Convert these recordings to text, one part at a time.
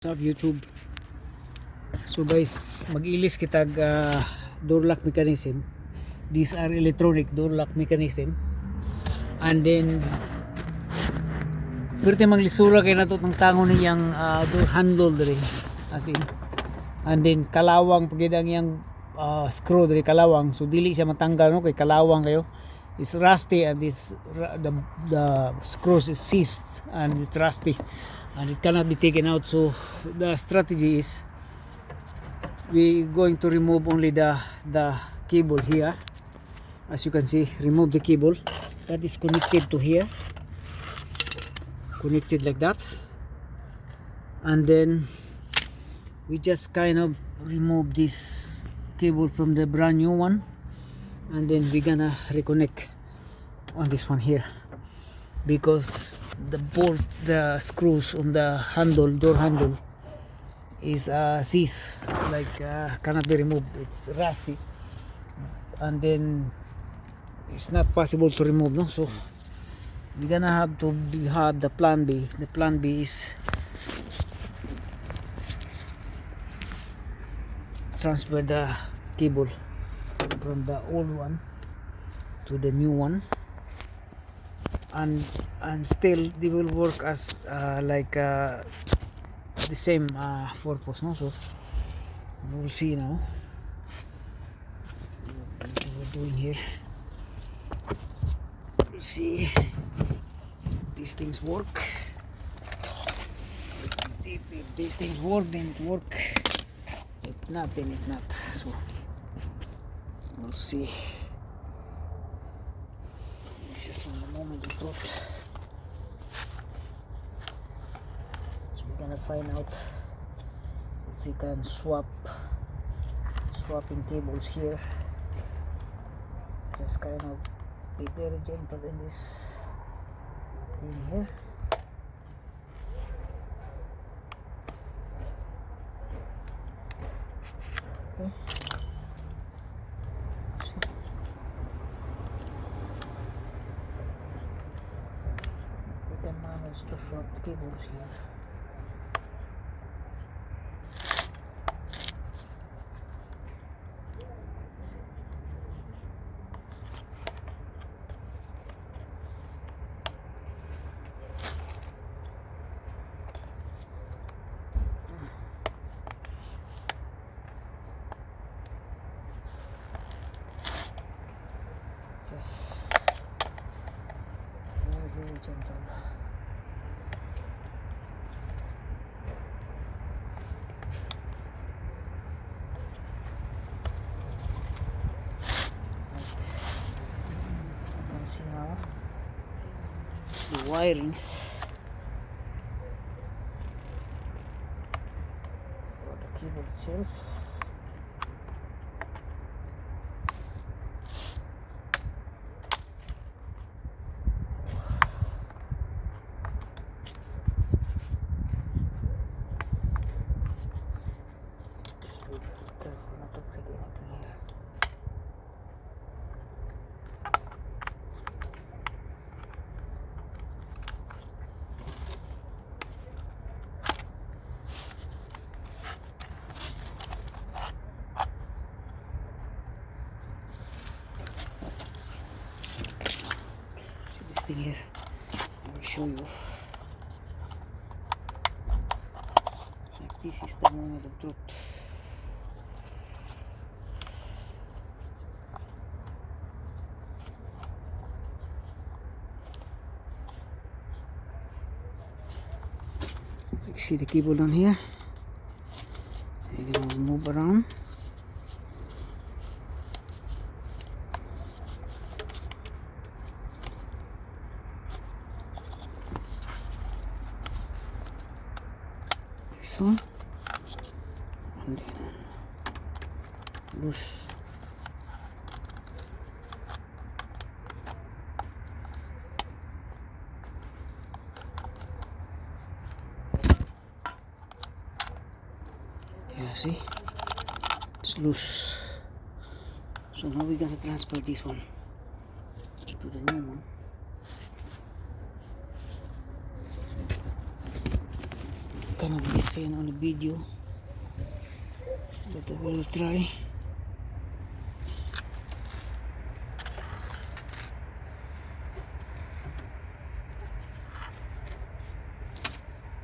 Sa YouTube. So guys, mag-ilis kitag door lock mechanism. These are electronic door lock mechanism. And then pwede manglisura kay nato ng tango niyang door handle diri as in. And then kalawang pagid ang yang screw diri kalawang, so dili siya matanggal no kay kalawang kayo. It's rusty and the screws is seized and it's rusty and it cannot be taken out. So the strategy is we going to remove only the cable here. As you can see, remove the cable that is connected to here, connected like that, and then we just kind of remove this cable from the brand new one, and then we're gonna reconnect on this one here because the screws on the handle, door handle, is seized, like cannot be removed. It's rusty and then it's not possible to remove, no? So we're gonna have to have the plan B. The plan B is transfer the cable from the old one to the new one, and still they will work as like the same purpose, no? So we'll see now what we're doing here. We'll see if these things work. If these things work, then it work. If not, then if not. So we'll see. This is from the moment of truth. So we're gonna find out if we can swapping cables here. Just kind of be very gentle in this thing here. Okay. We can manage to swap cables here. Very gentle. You can see now the wirings for the cable itself. Careful not to break anything here. See this thing here? I will show you. Like this is the moment of truth. See the cable down here. You're gonna move around. This one, and then loose. Yeah, see, it's loose. So now we're gonna transfer this one to the new one. cannot be seen on the video, but I will try.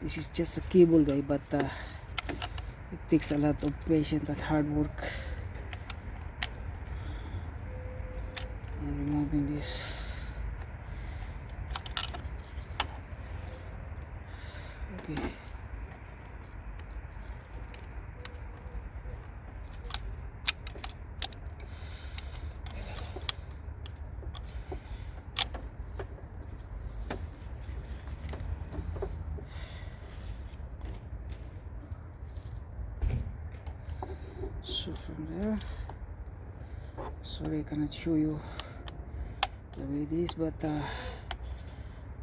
This is just a cable, guy, but it takes a lot of patience and hard work. I'm removing this. Okay. So from there, sorry I cannot show you the way it is, but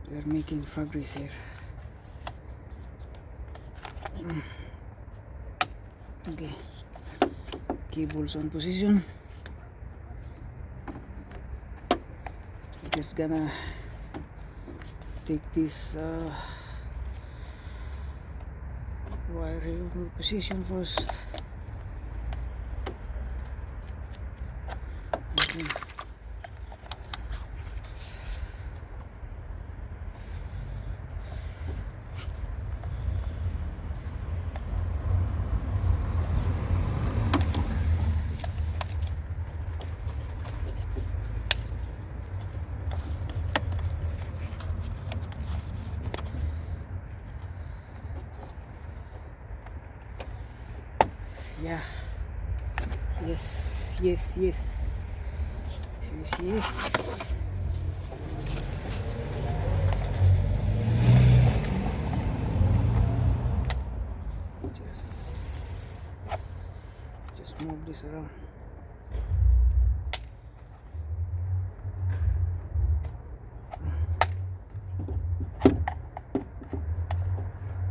we are making progress here. Okay, cables on position. We're just gonna take this wire here on position first. Okay. Yeah. Yes. Here she is. Just move this around.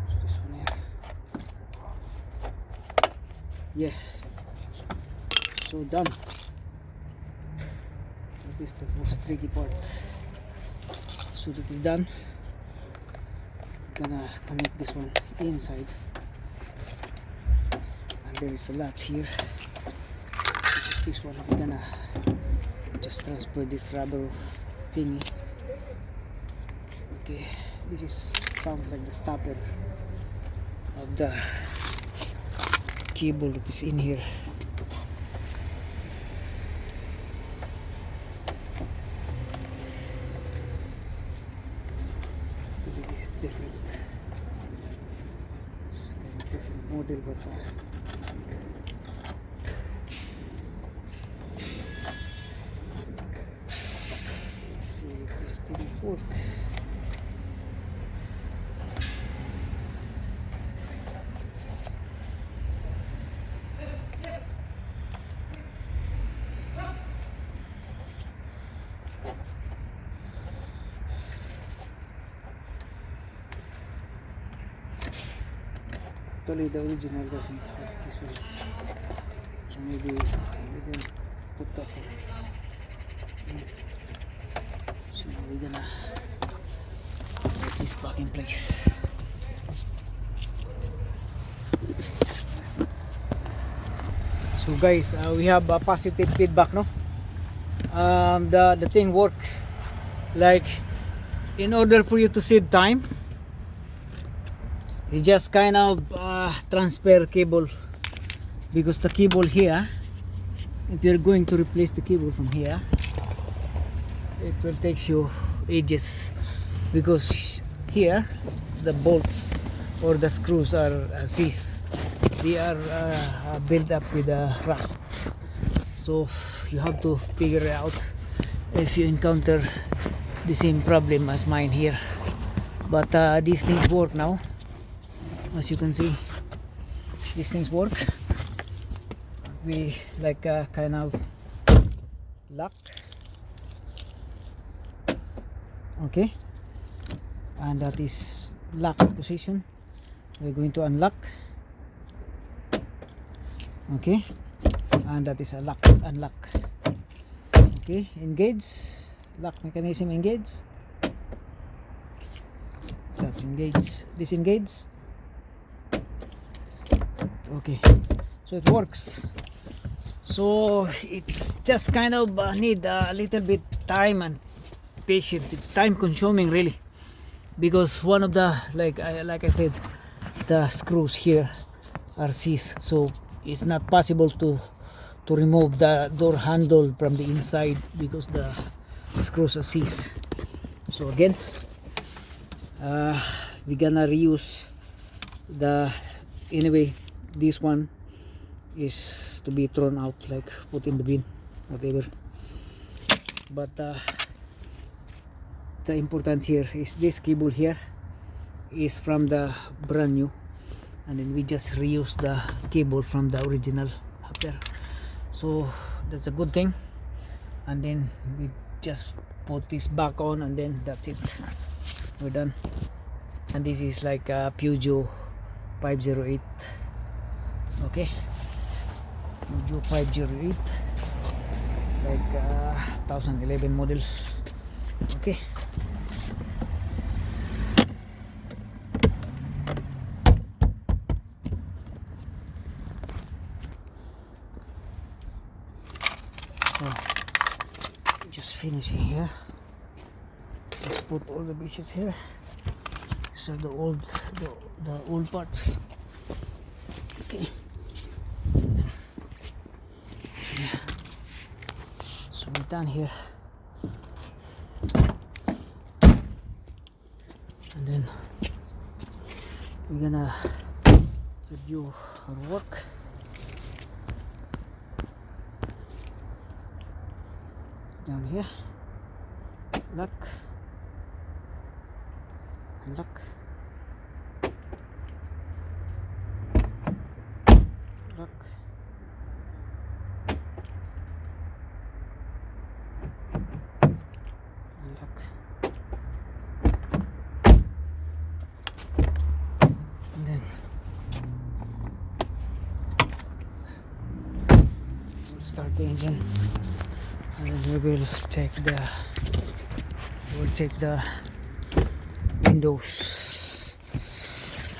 So this one here. Yeah. So done. That is the most tricky part. So that is done. I'm gonna connect this one inside, and there is a latch here, which is this one. I'm gonna just transfer this rubber thingy. Okay, this is sounds like the stopper of the cable that is in here. This is different. It's kind of different model, but let's see if this didn't work. Actually, the original doesn't have this one, so maybe we didn't put that in. So now we're gonna put this back in place. So guys, we have a positive feedback, no? The thing worked. Like, in order for you to save time, you just kind of transfer cable, because the cable here, if you're going to replace the cable from here, it will take you ages, because here the bolts or the screws are seized. They are built up with rust, so you have to figure out if you encounter the same problem as mine here. But these things work now. As you can see, these things work. We like a kind of lock, okay, and that is lock position. We're going to unlock, okay, and that is a lock, unlock, okay. Engage, lock mechanism, engage. That's engage, disengage. Okay, so it works. So it's just kind of need a little bit time and patience. It's time consuming really, because one of the like I said, the screws here are seized, so it's not possible to remove the door handle from the inside because the screws are seized. So again, we're gonna reuse the, anyway, this one is to be thrown out, like put in the bin, whatever. But the important here is this cable here is from the brand new, and then we just reuse the cable from the original up there. So that's a good thing. And then we just put this back on, and then that's it, we're done. And this is like a Peugeot 508. Okay, Peugeot 508, like 2011 model. Okay, so just finishing here. Just put all the pieces here. So the old parts. Okay, yeah. So we're done here, and then we're gonna review our work. Down here, lock, unlock, lock, unlock, and then we'll start the engine, and then we will check the windows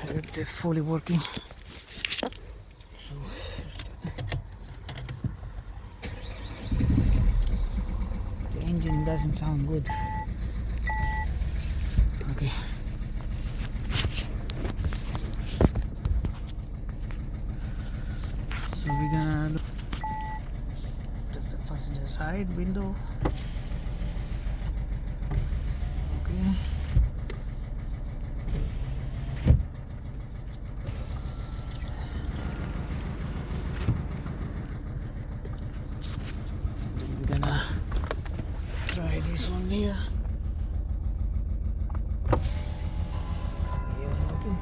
if it's fully working. So the engine doesn't sound good. Okay, so we're gonna look. That's the passenger side window. Okay, we're gonna try this one here. Yeah, working.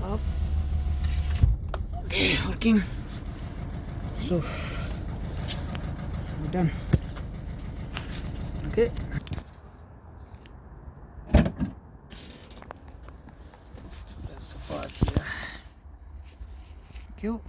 Up. Okay, working. So we're done. Okay. That's the part here. Thank you.